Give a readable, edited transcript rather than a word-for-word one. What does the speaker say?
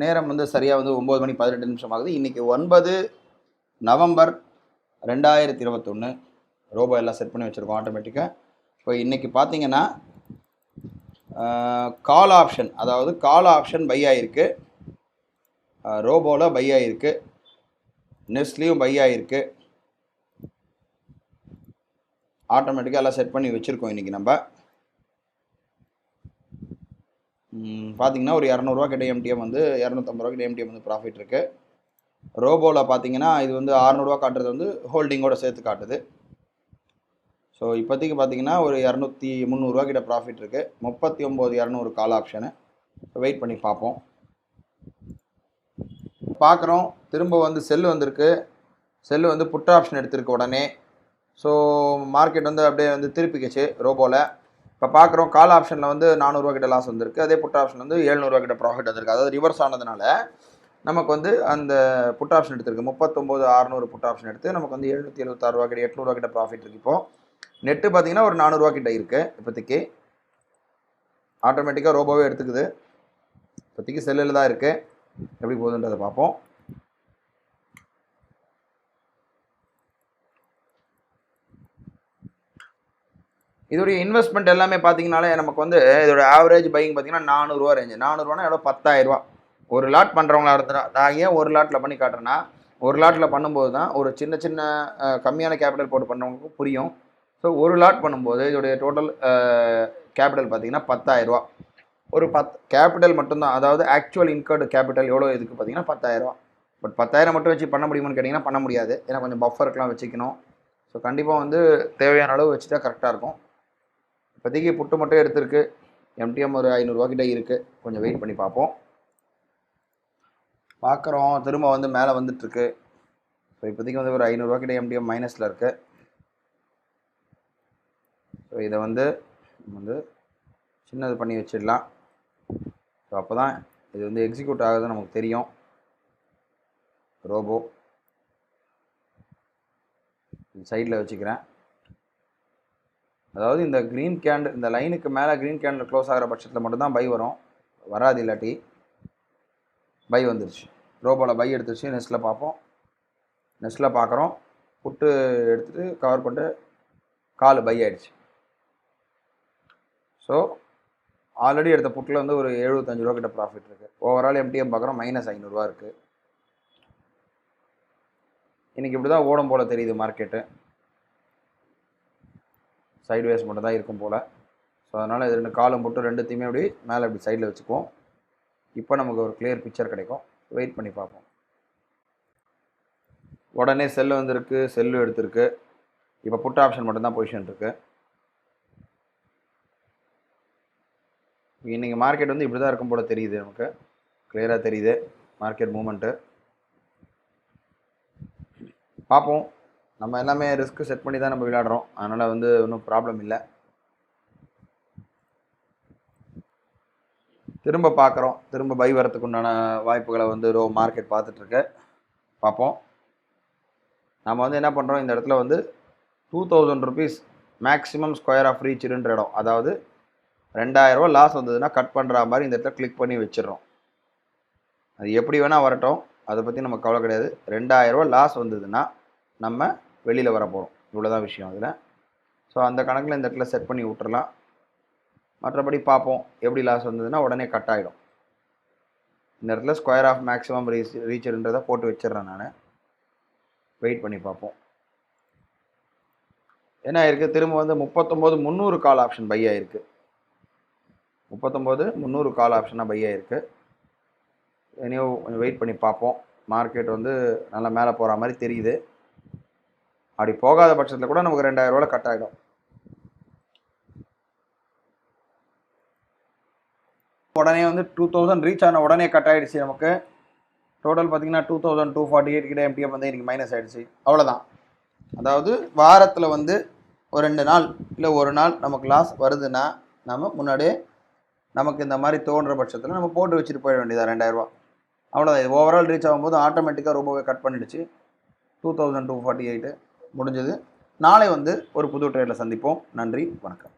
நேரம் வந்து சரியாக வந்து 9 மணி 18 நிமிஷம் ஆகுது. இன்றைக்கி 9 நவம்பர் 2021. ரோபோ எல்லாம் செட் பண்ணி வச்சுருக்கோம் ஆட்டோமேட்டிக்காக. இப்போ இன்றைக்கி பார்த்தீங்கன்னா கால் ஆப்ஷன், அதாவது கால் ஆப்ஷன் பை ஆகிருக்கு, ரோபோவில் பை ஆகிருக்கு, நெஸ்ட்லேயும் பை ஆகிருக்கு. ஆட்டோமேட்டிக்காக எல்லாம் செட் பண்ணி வச்சுருக்கோம். இன்றைக்கி நம்ம பார்த்தீங்கன்னா ஒரு 200 கிட்ட எம்டிஎம் வந்து 250 கிட்ட எம்டிஎம் வந்து ப்ராஃபிட் இருக்குது. ரோபோவில் பார்த்தீங்கன்னா இது வந்து 600 காட்டுறது வந்து ஹோல்டிங்கோட சேர்த்து காட்டுது. ஸோ இப்போதைக்கு பார்த்தீங்கன்னா ஒரு 300 கிட்ட ப்ராஃபிட் இருக்குது. 39,200 கால் ஆப்ஷனு. வெயிட் பண்ணி பார்ப்போம். பார்க்குறோம் திரும்ப வந்து செல்லு வந்திருக்கு. செல்லு வந்து புட் ஆப்ஷன் எடுத்திருக்கு உடனே. ஸோ மார்க்கெட் வந்து அப்படியே வந்து திருப்பிக்கிச்சு ரோபோவில். இப்போ பார்க்குறோம் கால் ஆப்ஷனில் வந்து 400 கிட்ட லாஸ் வந்திருக்கு. அதே புட் ஆப்ஷன் வந்து 700 கிட்ட ப்ராஃபிட் வந்திருக்கு. அதாவது ரிவர்ஸ் ஆனதுனால நமக்கு வந்து அந்த புட் ஆப்ஷன் எடுத்திருக்கு. 39,600 புட் ஆப்ஷன் எடுத்து நமக்கு வந்து 776 கிட்ட 800 கிட்ட ப்ராஃபிட் இருக்குது. இப்போது நெட்டு பார்த்தீங்கன்னா ஒரு 400 கிட்ட இருக்குது. இப்போதைக்கு ஆட்டோமேட்டிக்காக ரோபோவே எடுத்துக்குது. இப்போதைக்கு செல்லில் தான் இருக்குது. எப்படி போகுதுன்றதை பார்ப்போம். இதோடைய இன்வெஸ்ட்மெண்ட் எல்லாமே பார்த்தீங்கனாலே நமக்கு வந்து இதோட ஆவரேஜ் பையிங் பார்த்தீங்கன்னா 400 ரேஞ்சு. 400 எவ்வளோ 10,000. ஒரு லாட் பண்ணுறவங்களா இருந்தால் நான் ஏன் ஒரு லாட்டில் பண்ணி காட்டுறேன்னா, ஒரு லாட்டில் பண்ணும்போது தான் ஒரு சின்ன சின்ன கம்மியான கேபிட்டல் போட்டு பண்ணுறவங்களுக்கு புரியும். ஸோ ஒரு லாட் பண்ணும்போது இதோடைய டோட்டல் கேபிட்டல் பார்த்தீங்கன்னா 10,000. ஒரு 10 கேபிட்டல் மட்டும்தான், அதாவது ஆக்சுவல் இன்கர்டு கேபிட்டல் எவ்வளோ இதுக்கு பார்த்தீங்கன்னா 10,000. பட் 10,000 மட்டும் வச்சு பண்ண முடியுமான்னு கேட்டிங்கன்னா பண்ண முடியாது. ஏன்னா கொஞ்சம் பஃபருக்கெலாம் வச்சுக்கணும். ஸோ கண்டிப்பாக வந்து தேவையான அளவு வச்சுட்டா கரெக்டாக இருக்கும். இப்போதைக்கு புட்டு மட்டும் எடுத்திருக்கு. எம்டிஎம் ஒரு 500 கிட்ட இருக்குது. கொஞ்சம் வெயிட் பண்ணி பார்ப்போம். பார்க்குறோம் திரும்ப வந்து மேலே வந்துட்டுருக்கு. ஸோ இப்போதைக்கு வந்து ஒரு 500 கிட்ட எம்டிஎம் மைனஸில் இருக்குது. ஸோ இதை வந்து சின்னது பண்ணி வச்சிடலாம். ஸோ அப்போ தான் இது வந்து எக்ஸிக்யூட் ஆகுதுன்னு நமக்கு தெரியும். ரோபோ சைடில் வச்சுக்கிறேன். அதாவது இந்த க்ரீன் கேண்டில், இந்த லைனுக்கு மேலே க்ரீன் கேண்டில் க்ளோஸ் ஆகிற பட்சத்தில் மட்டும்தான் பை வரும், வராது. இல்லாட்டி பை வந்துருச்சு. ரோபோவில் பை எடுத்துருச்சு. நெஸ்ட்டில் பார்ப்போம். நெஸ்ட்டில் பார்க்குறோம் புட்டு எடுத்துகிட்டு கவர் பண்ணிட்டு கால் பை ஆகிடுச்சு. ஸோ ஆல்ரெடி எடுத்த புட்டில் வந்து ஒரு 75 கிட்ட ப்ராஃபிட் இருக்குது. ஓவரால் எம்டிஎம் பார்க்குறோம் -500 இருக்குது. இன்றைக்கி இப்படி தான் ஓடும் போல் தெரியுது மார்க்கெட்டு. சைட்வேஸ் மட்டும் தான் இருக்கும் போல். ஸோ அதனால் இது 2 காலம் போட்டு ரெண்டுத்தையுமே அப்படி மேலே அப்படி சைடில் வச்சுக்குவோம். இப்போ நமக்கு ஒரு கிளியர் பிக்சர் கிடைக்கும். வெயிட் பண்ணி பார்ப்போம். உடனே செல்லு வந்திருக்கு, செல்லு எடுத்திருக்கு. இப்போ புட் ஆப்ஷன் மட்டும்தான் பொசிஷன் இருக்குது. இன்றைக்கி மார்க்கெட் வந்து இப்படி தான் இருக்கும் போல் தெரியுது. நமக்கு கிளியராக தெரியுது மார்க்கெட் மூமெண்ட்டு. பார்ப்போம். நம்ம எல்லாமே ரிஸ்க்கு செட் பண்ணி தான் நம்ம விளையாடுறோம். அதனால் வந்து ஒன்றும் ப்ராப்ளம் இல்லை. திரும்ப பார்க்குறோம். திரும்ப பை வரத்துக்கு உண்டான வாய்ப்புகளை வந்து மார்க்கெட் பார்த்துட்ருக்கு. பார்ப்போம். நம்ம வந்து என்ன பண்ணுறோம், இந்த இடத்துல வந்து 2000 rupees மேக்ஸிமம் ஸ்கொயர் ஆஃப் ரீச்சுன்ற இடம், அதாவது 2000 லாஸ் வந்ததுன்னா கட் பண்ணுற மாதிரி இந்த இடத்துல கிளிக் பண்ணி வச்சிடறோம். அது எப்படி வேணால் வரட்டும், அதை பற்றி நம்ம கவலை கிடையாது. 2000 லாஸ் வந்ததுன்னா நம்ம வெளியில் வர போகிறோம். இவ்வளோதான் விஷயம் அதில். ஸோ அந்த கணக்கில் இந்த இடத்துல செட் பண்ணி விட்டுறலாம். மற்றபடி பார்ப்போம். எப்படி லாஸ் வந்ததுன்னா உடனே கட் ஆகிடும். இந்த இடத்துல ஸ்கொயர் ஆஃப் மேக்ஸிமம் ரீச்சர்ன்றதை போட்டு வச்சிடுறேன் நான். வெயிட் பண்ணி பார்ப்போம். என்ன ஆயிருக்கு, திரும்ப வந்து 39,300 கால் ஆப்ஷன் பை ஆகிருக்கு. 39,300 கால் ஆப்ஷனாக பை ஆகிருக்கு. இனியும் கொஞ்சம் வெயிட் பண்ணி பார்ப்போம். மார்க்கெட் வந்து நல்லா மேலே போகிற மாதிரி தெரியுது. அப்படி போகாத பட்சத்தில் கூட நமக்கு 2000 கட் ஆகிடும். உடனே வந்து 2000 ரீச் ஆன உடனே கட் ஆகிடுச்சு. நமக்கு டோட்டல் பார்த்திங்கன்னா 2248 கிட்ட எம்டிஎம் வந்து இன்றைக்கி மைனஸ் ஆகிடுச்சு. அவ்வளோதான். அதாவது வாரத்தில் வந்து ஒரு 2 நாள் இல்லை ஒரு நாள் நமக்கு லாஸ் வருதுன்னா நம்ம முன்னாடியே நமக்கு இந்த மாதிரி தோன்ற பட்சத்தில் நம்ம போட்டு வச்சுட்டு போயிட வேண்டியதாக 2000. அவ்வளோதான். இது ஓவரால் ரீச் ஆகும்போது ஆட்டோமேட்டிக்காக ரொம்பவே கட் பண்ணிடுச்சு. 2248 முடிஞ்சது. நாளை வந்து ஒரு புது ட்ரேடில் சந்திப்போம். நன்றி, வணக்கம்.